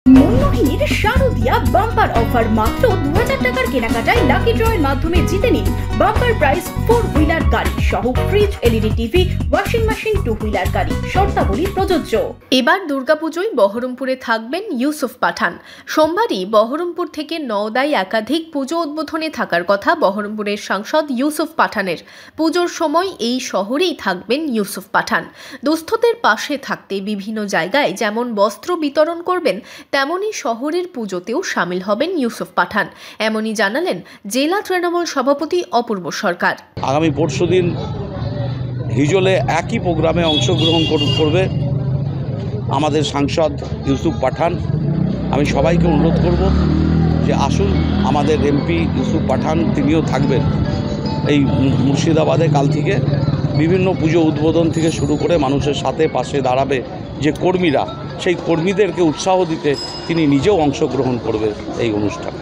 মনমোহিনীর শারদীয়া bumper offer মাত্র 2000 টাকার কেনাকাটায় লাকি ড্রয়ের মাধ্যমে জিতে নিন বাম্পার প্রাইজ 4 হুইলার গাড়ি সহ fridge, LED TV, washing machine, 2 wheeler গাড়ি। শর্তাবলী প্রযোজ্য। এবার দুর্গাপুজোয় বহরমপুরে থাকবেন ইউসুফ পাঠান। সোমবারই বহরমপুর থেকে নওদায় একাধিক পুজো উদ্বোধনে থাকার কথা বহরমপুরের সাংসদ ইউসুফ পাঠানের। পুজোর সময় এই শহরেই থাকবেন ইউসুফ পাঠান। দুস্থদের পাশে থাকতে বিভিন্ন জায়গায় যেমন বস্ত্র বিতরণ করবেন, তেমনই শহরের পুজোতেও সামিল হবেন ইউসুফ পাঠান। এমনই জানালেন জেলা তৃণমূল সভাপতি অপূর্ব সরকার। আগামী পরশুদিন হিজলে একই প্রোগ্রামে অংশগ্রহণ করবে আমাদের সাংসদ ইউসুফ পাঠান। আমি সবাইকে অনুরোধ করব যে আসুন, আমাদের এমপি ইউসুফ পাঠান তিনিও থাকবেন এই মুর্শিদাবাদে। কাল থেকে বিভিন্ন পুজো উদ্বোধন থেকে শুরু করে মানুষের সাথে পাশে দাঁড়াবে যে কর্মীরা, সেই কর্মীদেরকে উৎসাহ দিতে তিনি নিজেও অংশগ্রহণ করবে এই অনুষ্ঠানে।